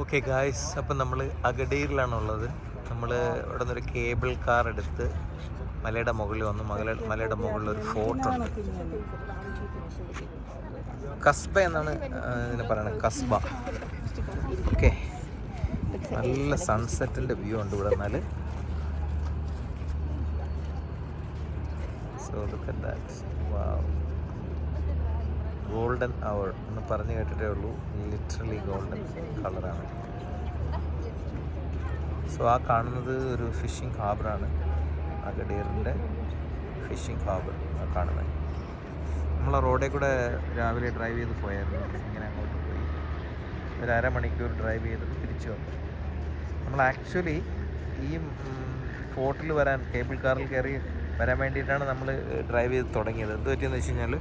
Okay guys, അപ്പം നമ്മൾ അഗഡീറിലാണുള്ളത്. നമ്മൾ ഇവിടെ നിന്നൊരു കേബിൾ കാർ എടുത്ത് മലയുടെ മുകളിൽ വന്നു. മലയുടെ മുകളിൽ ഒരു ഫോർട്ടുണ്ട്. കസ്ബ എന്നാണ് ഇതിനെ പറയുന്നത്, കസ്ബ. ഓക്കെ, നല്ല സൺസെറ്റിൻ്റെ വ്യൂ ഉണ്ട് ഇവിടെ നിന്നാൽ. So look at that. Wow, golden hour എന്ന് പറഞ്ഞു കേട്ടിട്ടേ ഉള്ളൂ. ലിറ്ററലി ഗോൾഡൻ കളറാണ്. സോ ആ കാണുന്നത് ഒരു ഫിഷിംഗ് ഹാർബറാണ്, അഗഡീറിൻ്റെ ഫിഷിംഗ് ഹാർബർ ആ കാണുന്നത്. നമ്മൾ റോഡിൽ കൂടെ രാവിലെ ഡ്രൈവ് ചെയ്ത് പോയായിരുന്നു. ഇങ്ങനെ അങ്ങോട്ട് പോയി ഒരു അരമണിക്കൂർ ഡ്രൈവ് ചെയ്തിട്ട് തിരിച്ചു വന്നു. നമ്മൾ ആക്ച്വലി ഈ ഫോർട്ടിൽ വരാൻ കേബിൾ കാറിൽ കയറി വരാൻ വേണ്ടിയിട്ടാണ് നമ്മൾ ഡ്രൈവ് ചെയ്ത് തുടങ്ങിയത്. എന്ത് പറ്റിയെന്ന് വെച്ച് കഴിഞ്ഞാൽ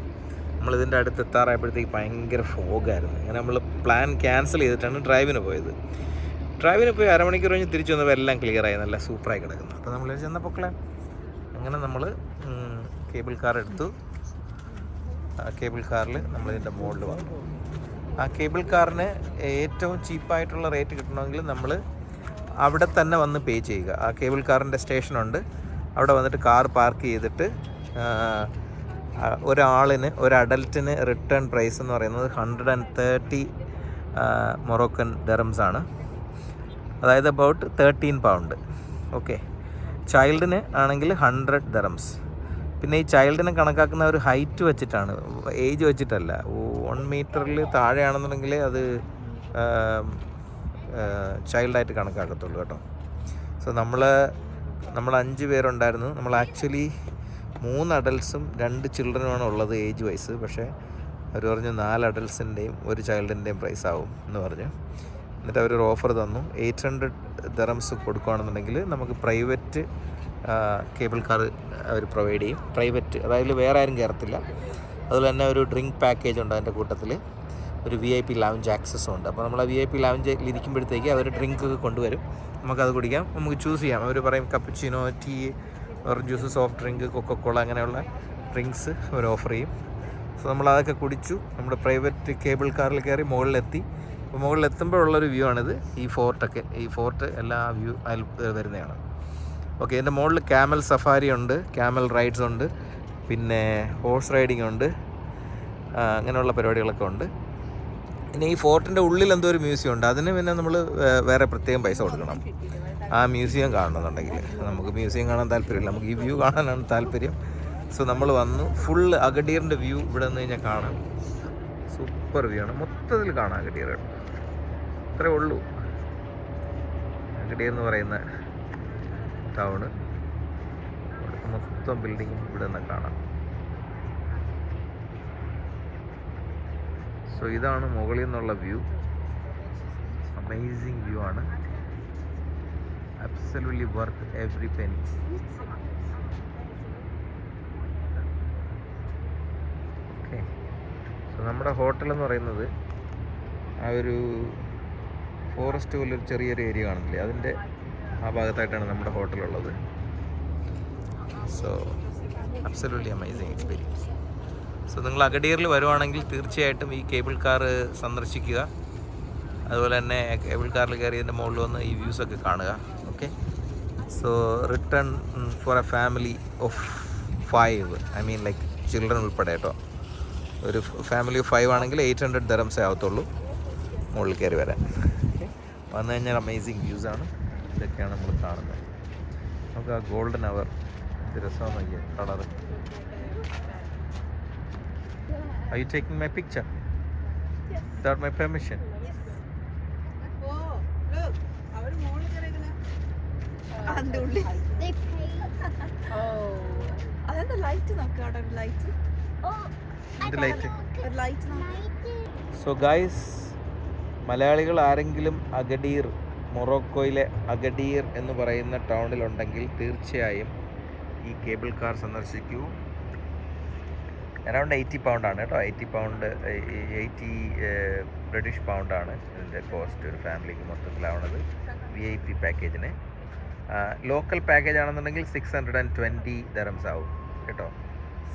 നമ്മളിതിൻ്റെ അടുത്ത് എത്താറായപ്പോഴത്തേക്ക് ഭയങ്കര ഫോഗായിരുന്നു. അങ്ങനെ നമ്മൾ പ്ലാൻ ക്യാൻസൽ ചെയ്തിട്ടാണ് ഡ്രൈവിന് പോയത്. ഡ്രൈവിന് പോയി അരമണിക്കൂർ കഴിഞ്ഞ് തിരിച്ചു വന്നപ്പോൾ എല്ലാം ക്ലിയറായി, നല്ല സൂപ്പറായി കിടക്കുന്നു. അപ്പോൾ നമ്മൾ ചെന്നപ്പോൾ അങ്ങനെ നമ്മൾ കേബിൾ കാർ എടുത്തു. ആ കേബിൾ കാറിൽ നമ്മളിതിൻ്റെ മുകളിൽ വന്നു. ആ കേബിൾ കാറിന് ഏറ്റവും ചീപ്പായിട്ടുള്ള റേറ്റ് കിട്ടണമെങ്കിൽ നമ്മൾ അവിടെ തന്നെ വന്ന് പേ ചെയ്യുക. ആ കേബിൾ കാറിൻ്റെ സ്റ്റേഷനുണ്ട്, അവിടെ വന്നിട്ട് കാർ പാർക്ക് ചെയ്തിട്ട് ഒരാളിന്, ഒരു അഡൽറ്റിന് റിട്ടേൺ പ്രൈസ് എന്ന് പറയുന്നത് 130 മൊറോക്കൻ ദർഹംസ് ആണ്. അതായത് അബൌട്ട് 13 പൗണ്ട്. ഓക്കെ, ചൈൽഡിന് ആണെങ്കിൽ 100 ദർഹംസ്. പിന്നെ ഈ ചൈൽഡിനെ കണക്കാക്കുന്ന ഒരു ഹൈറ്റ് വെച്ചിട്ടാണ്, ഏജ് വെച്ചിട്ടല്ല. 1 മീറ്ററിൽ താഴെയാണെന്നുണ്ടെങ്കിൽ അത് ചൈൽഡായിട്ട് കണക്കാക്കത്തുള്ളൂ കേട്ടോ. സോ നമ്മൾ 5 പേരുണ്ടായിരുന്നു. നമ്മൾ ആക്ച്വലി 3 അഡൽട്ട്സും 2 ചിൽഡ്രനുമാണ് ഉള്ളത് ഏജ് വൈസ്. പക്ഷേ അവർ പറഞ്ഞു 4 അഡൽട്ട്സിൻ്റെയും 1 ചൈൽഡിൻ്റെയും പ്രൈസ് ആവും എന്ന് പറഞ്ഞു. എന്നിട്ട് അവരൊരു ഓഫർ തന്നു. 800 ദർഹംസ് കൊടുക്കുകയാണെന്നുണ്ടെങ്കിൽ നമുക്ക് പ്രൈവറ്റ് കേബിൾ കാർ അവർ പ്രൊവൈഡ് ചെയ്യും. പ്രൈവറ്റ്, അതായത് വേറെ ആരും കയറത്തില്ല. അതുപോലെ തന്നെ ഒരു ഡ്രിങ്ക് പാക്കേജ് ഉണ്ട് അതിൻ്റെ കൂട്ടത്തിൽ. ഒരു VIP ലൗഞ്ച് ആക്സസും ഉണ്ട്. അപ്പോൾ നമ്മൾ ആ VIP ലൗഞ്ചിൽ ഇരിക്കുമ്പോഴത്തേക്ക് അവർ ഡ്രിങ്ക് കൊണ്ടുവരും, നമുക്കത് കുടിക്കാം. നമുക്ക് ചൂസ് ചെയ്യാം. അവർ പറയും cappuccino, tea, orange juice, soft drink, Coca Cola, അങ്ങനെയുള്ള ഡ്രിങ്ക്സ് അവർ ഓഫർ ചെയ്യും. സോ നമ്മളതൊക്കെ കുടിച്ചു. നമ്മുടെ പ്രൈവറ്റ് കേബിൾ കാറിൽ കയറി മുകളിലെത്തി. അപ്പോൾ മുകളിലെത്തുമ്പോഴുള്ളൊരു വ്യൂ ആണിത്. ഈ ഫോർട്ട് എല്ലാ വ്യൂ അതിൽ വരുന്നതാണ്. ഓക്കെ, ഇതിൻ്റെ മുകളിൽ ക്യാമൽ സഫാരി ഉണ്ട്, ക്യാമൽ റൈഡ്സ് ഉണ്ട്, പിന്നെ ഹോഴ്സ് റൈഡിങ് ഉണ്ട്, അങ്ങനെയുള്ള പരിപാടികളൊക്കെ ഉണ്ട്. പിന്നെ ഈ ഫോർട്ടിൻ്റെ ഉള്ളിൽ എന്തോ ഒരു മ്യൂസിയം ഉണ്ട്. അതിന് പിന്നെ നമ്മൾ വേറെ പ്രത്യേകം പൈസ കൊടുക്കണം ആ മ്യൂസിയം കാണണമെന്നുണ്ടെങ്കിൽ. നമുക്ക് മ്യൂസിയം കാണാൻ താല്പര്യമില്ല, നമുക്ക് ഈ വ്യൂ കാണാനാണ് താല്പര്യം. സോ നമ്മൾ വന്നു. ഫുള്ള് അഗഡീറിൻ്റെ വ്യൂ ഇവിടെ നിന്ന് കഴിഞ്ഞാൽ കാണാം. സൂപ്പർ വ്യൂ ആണ്, മൊത്തത്തിൽ കാണാം അഗഡീർ. ഇത്രേ ഉള്ളൂ അഗഡീർ എന്ന് പറയുന്ന ടൗണ്. മൊത്തം ബിൽഡിങ്ങും ഇവിടെ നിന്ന് കാണാം. സോ ഇതാണ് മുകളിൽ നിന്നുള്ള വ്യൂ. അമേസിങ് വ്യൂ ആണ്. Absolutely worth every penny. Okay, so നമ്മുടെ ഹോട്ടൽ എന്ന് പറയുന്നത് ആ ഒരു ഫോറസ്റ്റ് പോലൊരു ചെറിയൊരു ഏരിയ കാണുന്നില്ലേ, അതിൻ്റെ ആ ഭാഗത്തായിട്ടാണ് നമ്മുടെ ഹോട്ടലുള്ളത്. So absolutely amazing experience. So നിങ്ങൾ അഗഡീറിൽ വരുവാണെങ്കിൽ തീർച്ചയായിട്ടും ഈ കേബിൾ കാർ സന്ദർശിക്കുക. അതുപോലെ തന്നെ കേബിൾ കാറിൽ കയറിയതിൻ്റെ മുകളിൽ വന്ന് ഈ വ്യൂസൊക്കെ കാണുക. Okay, so return for a family of 5, I mean like children ഉൾപ്പെടെ കേട്ടോ. ഒരു ഫാമിലി ഓഫ് 5 ആണെങ്കിൽ 800 ദർഹംസേ ആവത്തുള്ളൂ മുകളിൽ കയറി വരാൻ. വന്നു കഴിഞ്ഞാൽ അമേസിങ് വ്യൂസാണ്. ഇതൊക്കെയാണ് നമ്മൾ കാണുന്നത്. നമുക്ക് ആ ഗോൾഡൻ അവർ ഇത് രസമാണ് നോക്കിയ colour. Are you taking my picture? Yes. Without my permission? Yes. Oh, look. Our mole karigana. And only. They pay. Oh. Are the light nokka ada light? Oh. The light. The light. So guys, മലയാളികൾ ആരെങ്കിലും അഗഡീർ, മൊറോക്കോയിലെ അഗഡീർ എന്ന് പറയുന്ന ടൗണിലുണ്ടെങ്കിൽ തീർച്ചയായും ഈ cable car സന്ദർശിക്കൂ. Around 80 പൗണ്ടാണ് കേട്ടോ. 80 British പൗണ്ടാണ് ഇതിൻ്റെ cost ഒരു ഫാമിലിക്ക് മൊത്തത്തിലാവുന്നത് VIP പാക്കേജിന്. ലോക്കൽ പാക്കേജ് ആണെന്നുണ്ടെങ്കിൽ 620 ദർഹംസ് ആവും കേട്ടോ.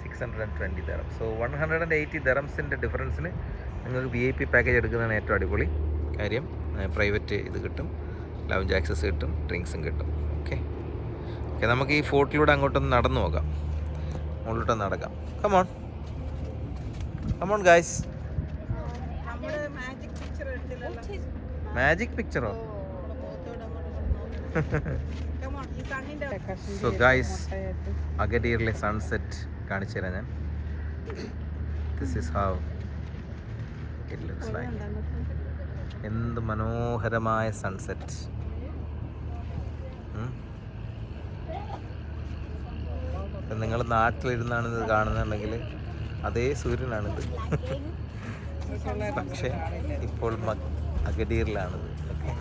620 ദർഹംസ്. സോ 180 ദർഹംസിൻ്റെ ഡിഫറൻസിന് നിങ്ങൾക്ക് VIP പാക്കേജ് എടുക്കുന്നതാണ് ഏറ്റവും അടിപൊളി കാര്യം. പ്രൈവറ്റ് ഇത് കിട്ടും, ലൗഞ്ച് ആക്സസ് കിട്ടും, ഡ്രിങ്ക്സും കിട്ടും. ഓക്കെ ഓക്കെ, നമുക്ക് ഈ ഫോർട്ടിലൂടെ അങ്ങോട്ടൊന്ന് നടന്നു നോക്കാം, മുകളിലോട്ടൊന്ന് നടക്കാം. Come on come on guys. മാജിക് പിക്ചറോ? സോ ഗൈസ്, അഗഡീറിലെ സൺസെറ്റ് കാണിച്ചു തരാം ഞാൻ. This is how it looks like. എന്ത് മനോഹരമായ സൺസെറ്റ്. നിങ്ങൾ നാട്ടിലിരുന്നാണ് ഇത് കാണുന്നുണ്ടെങ്കിൽ അതേ സൂര്യനാണിത്. പക്ഷേ ഇപ്പോൾ അഗഡീറിലാണിത്. ഓക്കെ,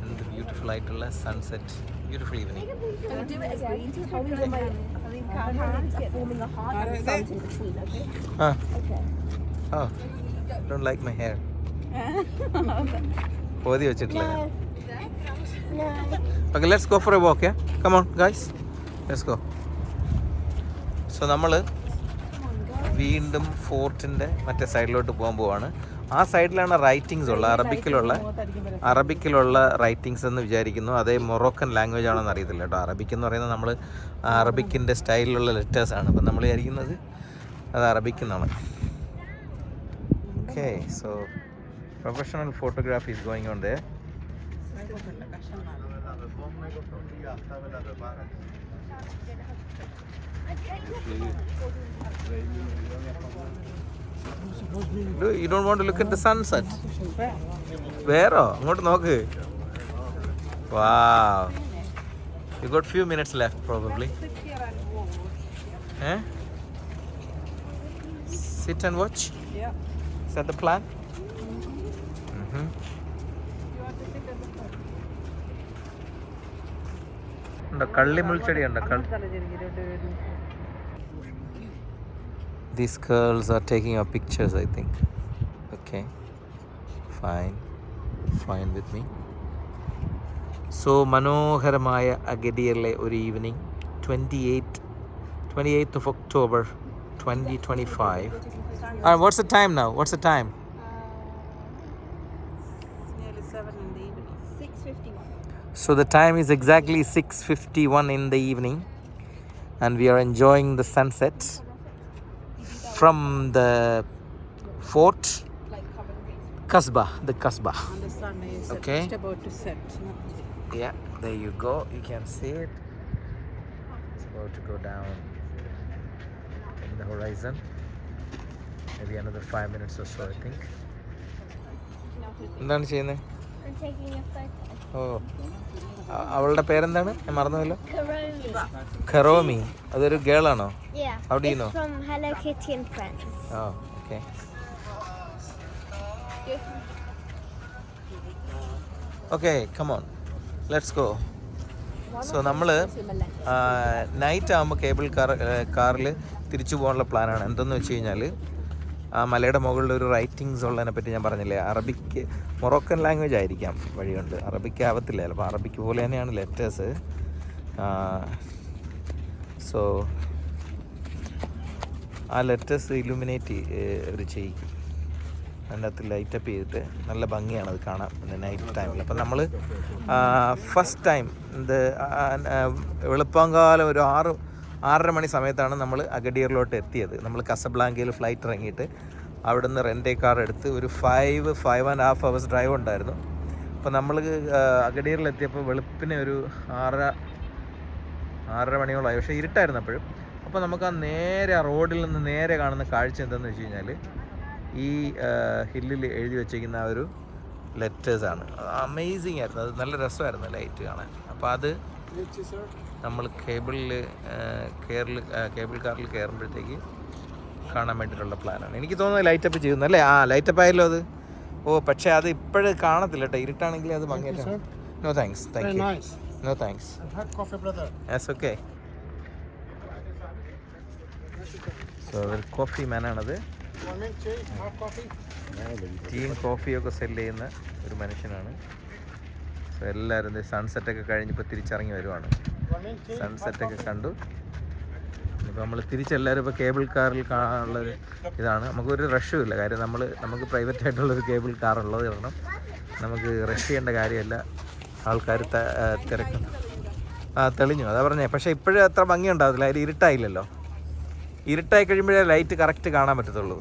എന്ത് ബ്യൂട്ടിഫുൾ ആയിട്ടുള്ള sunset, beautiful evening. Don't like my hair. പോതി വെച്ചിട്ടില്ല. Okay, let's go for a walk, yeah? Come on guys, let's go. So നമ്മൾ വീണ്ടും ഫോർട്ടിൻ്റെ മറ്റേ സൈഡിലോട്ട് പോകാൻ പോവാണ്. ആ സൈഡിലാണ് റൈറ്റിങ്സ് ഉള്ള, അറബിക്കിലുള്ള റൈറ്റിങ്സ് എന്ന് വിചാരിക്കുന്നു. അതേ മൊറോക്കൻ ലാംഗ്വേജ് ആണെന്ന് അറിയത്തില്ല കേട്ടോ. അറബിക് എന്ന് പറയുന്നത് നമ്മൾ അറബിക്കിൻ്റെ സ്റ്റൈലിലുള്ള ലെറ്റേഴ്സാണ്. അപ്പം നമ്മൾ വിചാരിക്കുന്നത് അത് അറബിക് എന്നാണ്. Okay, so professional photography is going on they. You don't want to look at the sunset? വേറോ അങ്ങോട്ട് നോക്ക്. Wow, you got few minutes left probably. Sit and watch. Yeah. Is that the plan? ഉണ്ടോ കള്ളിമുൾച്ചെടി ഉണ്ടോ? These girls are taking our pictures, I think. Okay, fine with me. So മനോഹരമായ അഗഡിയറിലെ ഒരു evening, 28th of October 2025. What's the time now? What's the time? Nearly 7 in the evening. 6:51. So the time is exactly 6:51 in the evening, and we are enjoying the sunset from the fort Kasbah, the Kasbah. And the sun is Okay. just about to set. Yeah, there you go. You can see it. It's about to go down in the horizon. Maybe another 5 minutes or so, I think. എന്താണ് ചെയ്യുന്നത്? I'm taking a photo. ഓ, അവളുടെ പേരെന്താണ്? ഞാൻ മറന്നുവല്ലോ. Karomi. ഖറോമി. അതൊരു girl ആണോ? Yeah. How do you It's know? from Hello Kitty and Friends. Oh, okay. Okay, come on. Let's go. So നമ്മൾ night ആകുമ്പോൾ cable കാറിൽ തിരിച്ചു പോകാനുള്ള പ്ലാനാണ്. എന്തെന്ന് വെച്ച് കഴിഞ്ഞാൽ ആ മലയുടെ മുകളിൽ ഒരു റൈറ്റിങ്സ് ഉള്ളതിനെ പറ്റി ഞാൻ പറഞ്ഞില്ലേ, അറബിക്ക് മൊറോക്കൻ ലാംഗ്വേജ് ആയിരിക്കാം വഴിയുണ്ട്, അറബിക്ക് ആവത്തില്ല ചിലപ്പോൾ. അറബിക്ക് പോലെ തന്നെയാണ് ലെറ്റേഴ്സ്. സോ ആ ലെറ്റേഴ്സ് ഇലുമിനേറ്റ് അവർ ചെയ്യിക്കും, അതിൻ്റെ അകത്ത് ലൈറ്റപ്പ് ചെയ്തിട്ട് നല്ല ഭംഗിയാണ് അത് കാണാൻ നൈറ്റ് ടൈമിൽ. അപ്പം നമ്മൾ ഫസ്റ്റ് ടൈം ഇത് വെളുപ്പാങ്കാലം ഒരു 6-6:30 മണി സമയത്താണ് നമ്മൾ അഗഡിയറിലോട്ട് എത്തിയത്. നമ്മൾ കസബ്ലാങ്കയിൽ ഫ്ലൈറ്റ് ഇറങ്ങിയിട്ട് അവിടെ നിന്ന് റെൻ്റേ കാർ എടുത്ത് ഒരു 5.5 hours ഡ്രൈവ് ഉണ്ടായിരുന്നു. അപ്പോൾ നമ്മൾ അഗഡിയറിലെത്തിയപ്പോൾ വെളുപ്പിനെ ഒരു 6-6:30 മണിയോളമായി. പക്ഷേ ഇരുട്ടായിരുന്നു അപ്പോഴും. അപ്പോൾ നമുക്ക് ആ റോഡിൽ നിന്ന് നേരെ കാണുന്ന കാഴ്ച എന്താണെന്ന് വെച്ച് കഴിഞ്ഞാൽ ഈ ഹില്ലിൽ എഴുതി വെച്ചിരിക്കുന്ന ആ ഒരു ലെറ്റേഴ്സാണ്. അമേസിങ് ആയിരുന്നു, അത് നല്ല രസമായിരുന്നു ലൈറ്റ് കാണാൻ. അപ്പോൾ അത് നമ്മൾ കേബിൾ കാറിൽ കയറുമ്പോഴത്തേക്ക് കാണാൻ വേണ്ടിയിട്ടുള്ള പ്ലാനാണ്. എനിക്ക് തോന്നുന്നത് ലൈറ്റപ്പ് ചെയ്യുന്നു അല്ലേ? ലൈറ്റപ്പ് ആയല്ലോ അത്. പക്ഷേ അത് ഇപ്പോഴും കാണത്തില്ല കേട്ടോ, ഇരുട്ടാണെങ്കിൽ അത് ഭംഗിയായിട്ട്. No thanks, thank you. No thanks. Yes, okay. So ഒരു കോഫി മാനാണത്. ടീയും കോഫിയൊക്കെ സെല്ല് ചെയ്യുന്ന ഒരു മനുഷ്യനാണ്. സോ എല്ലാവരും സൺസെറ്റൊക്കെ കഴിഞ്ഞിപ്പോൾ തിരിച്ചിറങ്ങി വരുവാണ്. സൺസെറ്റൊക്കെ കണ്ടു. ഇപ്പോൾ നമ്മൾ തിരിച്ചെല്ലാവരും ഇപ്പോൾ കേബിൾ കാറിൽ കാണാനുള്ളൊരു ഇതാണ്. നമുക്കൊരു റഷും ഇല്ല, കാര്യം നമുക്ക് പ്രൈവറ്റ് ആയിട്ടുള്ളൊരു കേബിൾ കാറുള്ളത് കാരണം നമുക്ക് റഷ് ചെയ്യേണ്ട കാര്യമല്ല. ആൾക്കാർ തിരക്കും. തെളിഞ്ഞു, അതാ പറഞ്ഞേ. പക്ഷേ ഇപ്പോഴും അത്ര ഭംഗി ഉണ്ടാകത്തില്ല, അതിൽ ഇരുട്ടായില്ലല്ലോ. ഇരുട്ടായി കഴിയുമ്പോഴേ ലൈറ്റ് കറക്റ്റ് കാണാൻ പറ്റത്തുള്ളൂ.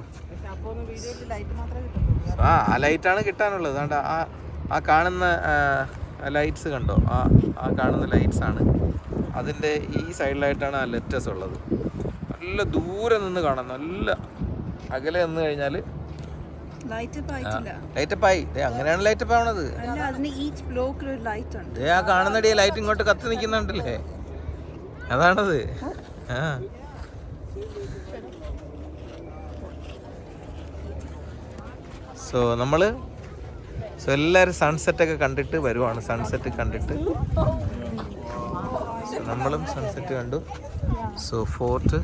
ആ ലൈറ്റാണ് കിട്ടാനുള്ളത്. അതുകൊണ്ട് ആ കാണുന്ന ലൈറ്റ്സ് കണ്ടോ, ആ കാണുന്ന ലൈറ്റ്സാണ്. അതിൻ്റെ ഈ സൈഡിലായിട്ടാണ് ആ ലെറ്റേഴ്സ് ഉള്ളത്. നല്ല ദൂരെ നിന്ന് കാണാം, നല്ല അകലെ നിന്ന് കഴിഞ്ഞാൽ ലൈറ്റപ്പ് ആയി. അങ്ങനെയാണ് ലൈറ്റപ്പ് ആവണത്. ആ കാണുന്നടി ലൈറ്റ് ഇങ്ങോട്ട് കത്തി നിൽക്കുന്നുണ്ടല്ലേ, അതാണത്. സോ എല്ലാവരും സൺസെറ്റൊക്കെ കണ്ടിട്ട് വരുവാണ്. സൺസെറ്റ് കണ്ടിട്ട് നമ്മളും സൺസെറ്റ് കണ്ടു. സോ ഫോർട്ട്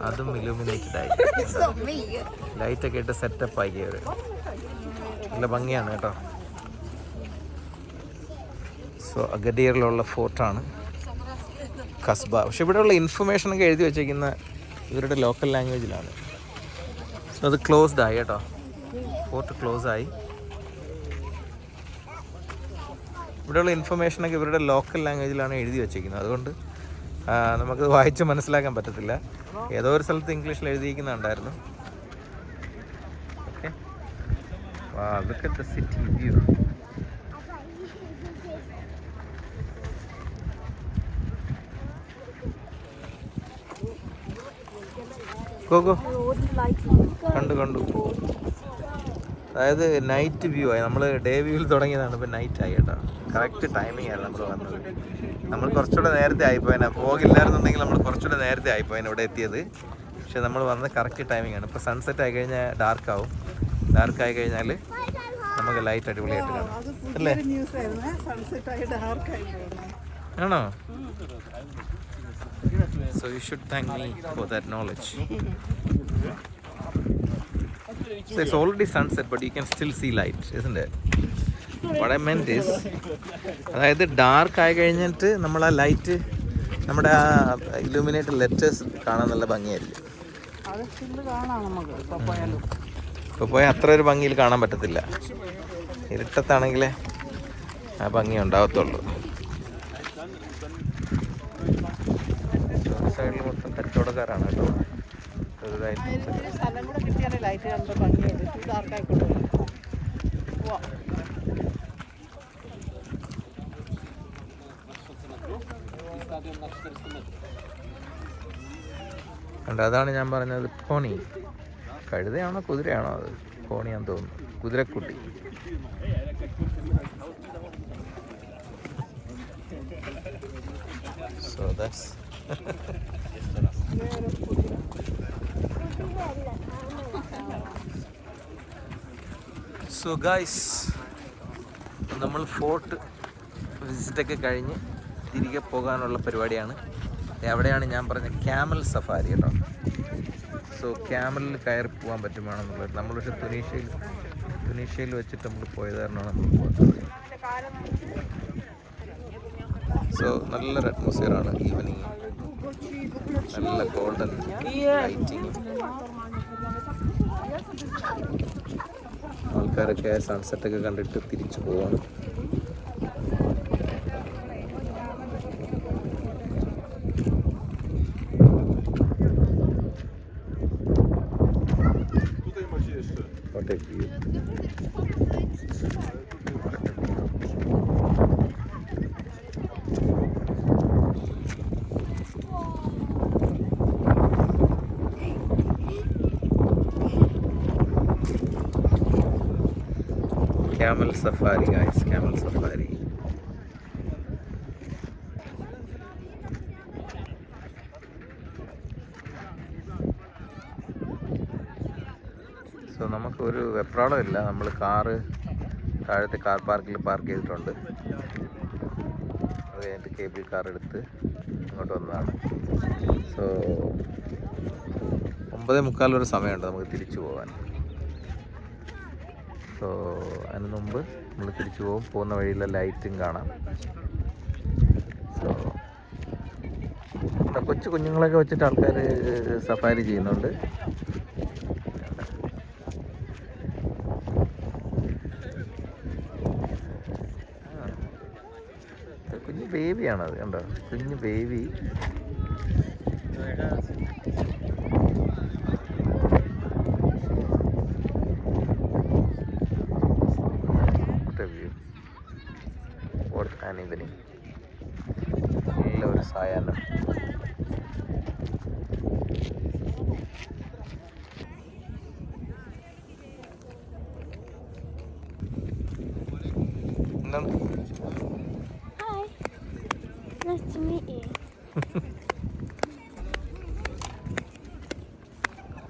അതും ഇലുമിനേറ്റഡ് ആയി, ലൈറ്റൊക്കെ ഇട്ട് സെറ്റപ്പ് ആക്കിയത്. നല്ല ഭംഗിയാണ് കേട്ടോ. സോ അഗദീറിലുള്ള ഫോർട്ടാണ് കസ്ബ. പക്ഷെ ഇവിടെയുള്ള ഇൻഫർമേഷനൊക്കെ എഴുതി വെച്ചേക്കുന്ന ഇവരുടെ ലോക്കൽ ലാംഗ്വേജിലാണ്. സോ അത് ക്ലോസ്ഡ് ആയി കേട്ടോ, ഫോർട്ട് ക്ലോസ് ആയി. ഇവിടെയുള്ള ഇൻഫർമേഷനൊക്കെ ഇവരുടെ ലോക്കൽ ലാംഗ്വേജിലാണ് എഴുതി വെച്ചിരിക്കുന്നത്. അതുകൊണ്ട് നമുക്ക് വായിച്ച് മനസ്സിലാക്കാൻ പറ്റത്തില്ല. ഏതോ ഒരു സ്ഥലത്ത് ഇംഗ്ലീഷിൽ എഴുതിയിരിക്കുന്നുണ്ടായിരുന്നു. Okay, look at the city view. ഗോ കണ്ടു. അതായത് നൈറ്റ് വ്യൂ ആയി. നമ്മൾ ഡേ വ്യൂവിൽ തുടങ്ങിയതാണ്, ഇപ്പം നൈറ്റ് ആയി കേട്ടോ. കറക്റ്റ് ടൈമിംഗ് ആയിരുന്നു നമ്മൾ വന്നത്. നമ്മൾ കുറച്ചുകൂടെ നേരത്തെ ആയിപ്പോയതിനാ. പോകില്ലായിരുന്നുണ്ടെങ്കിൽ നമ്മൾ കുറച്ചുകൂടെ നേരത്തെ ആയിപ്പോയതിന് ഇവിടെ എത്തിയത്. പക്ഷെ നമ്മൾ വന്നത് കറക്റ്റ് ടൈമിംഗ് ആണ്. ഇപ്പോൾ സൺസെറ്റ് ആയി കഴിഞ്ഞാൽ ഡാർക്കാവും. ഡാർക്കായി കഴിഞ്ഞാൽ നമുക്ക് ലൈറ്റ് അടിപൊളിയായിട്ട് കാണാം അല്ലേ? ആണോ? So you should thank me for that knowledge. So it's already sunset, but you can still see light, isn't it? What I meant is, അതായത് ഡാർക്ക് ആയി കഴിഞ്ഞിട്ട് നമ്മൾ ആ ലൈറ്റ്, നമ്മുടെ ആ ഇലുമിനേറ്റഡ് ലെറ്റേഴ്സ് കാണാൻ നല്ല ഭംഗിയായിരിക്കും. ഇപ്പോൾ പോയാൽ അത്ര ഒരു ഭംഗിയിൽ കാണാൻ പറ്റത്തില്ല. ഇരുട്ടത്താണെങ്കിലേ ആ ഭംഗി ഉണ്ടാകത്തുള്ളൂ. സൈഡിൽ മൊത്തം കച്ചവടക്കാരാണ് കേട്ടോ. അതാണ് ഞാൻ പറഞ്ഞത്, പോണി. കഴുതയാണോ കുതിരയാണോ അത്? പോണിയാന്ന് തോന്നുന്നു, കുതിരക്കുട്ടി. So that's സോ ഗൈസ്, നമ്മൾ ഫോർട്ട് വിസിറ്റൊക്കെ കഴിഞ്ഞ് തിരികെ പോകാനുള്ള പരിപാടിയാണ്. എവിടെയാണ് ഞാൻ പറഞ്ഞ ക്യാമൽ സഫാരി കേട്ടോ. സോ ക്യാമലിൽ കയറി പോകാൻ പറ്റുമാണെന്നുള്ളത്. നമ്മൾ പക്ഷേ തുനീഷ്യയിൽ വെച്ചിട്ട് നമ്മൾ പോയത് കാരണമാണ് നമ്മൾ പോകുന്നത്. സോ നല്ലൊരു അറ്റ്മോസ്ഫിയറാണ്. ഈവനിങ് നല്ല ഗോൾഡൻ ലൈറ്റിങ്. ആൾക്കാരൊക്കെ സൺസെറ്റൊക്കെ കണ്ടിട്ട് തിരിച്ചു പോവാണ്. Camel safari guys, camel safari. So നമുക്കൊരു വെപ്രാളമില്ല. നമ്മൾ കാറ് താഴത്തെ കാർ പാർക്കിൽ പാർക്ക് ചെയ്തിട്ടുണ്ട്. അത് കഴിഞ്ഞിട്ട് കേബിൾ കാർ എടുത്ത് ഇങ്ങോട്ട് വന്നതാണ്. സോ 9:45 വരെ സമയമുണ്ട് നമുക്ക് തിരിച്ചു പോകാൻ. സോ അതിന് മുമ്പ് നമ്മൾ തിരിച്ചു പോകും. പോകുന്ന വഴിയിലെ ലൈറ്റും കാണാം. സോ കൊച്ചു കുഞ്ഞുങ്ങളൊക്കെ വെച്ചിട്ട് ആൾക്കാർ സഫാരി ചെയ്യുന്നുണ്ട്. കുഞ്ഞു ബേബിയാണത് കണ്ടോ, കുഞ്ഞു ബേബി. ഈവനിങ് നല്ല ഒരു സായാഹ്നം. എന്താണ്? Hi. Nice to meet you.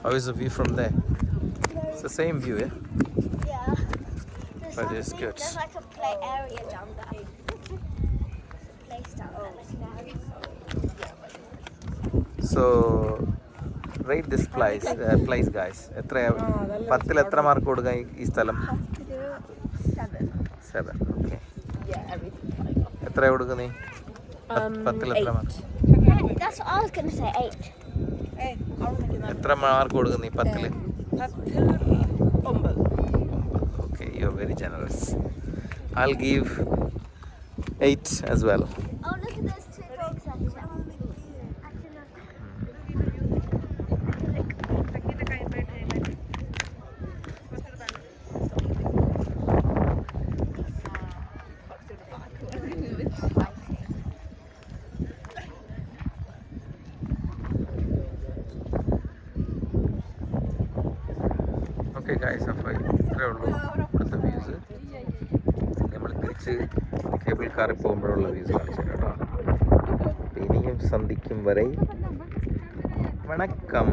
How is the view from there? It's the same view, yeah? Yeah. But it's good. There's like a play area down there. Place down there, like an area. So rate this place, guys. എത്ര 10ൽ എത്ര mark കൊടുക്കാം ഈ സ്ഥലം? 7. Okay. എത്ര കൊടുക്കുന്നേ? 10ൽ എത്ര mark? That's what I was going to say, 8. എത്ര mark കൊടുക്കുന്നേ 10ൽ? 9. Okay, you're very generous. I'll give 8 as well. Oh, look at those 2 dogs actually. Okay guys, അപ്പോൾ ഇത്രയേ ഉള്ളൂ ഇവിടുത്തെ വ്യൂസ്. നമ്മൾ തിരിച്ച് കേബിൾ കാറിൽ പോകുമ്പോഴുള്ള വ്യൂസ് കാണിച്ചു കേട്ടോ. ഇനിയും സന്ധിക്കും വരെ വണക്കം.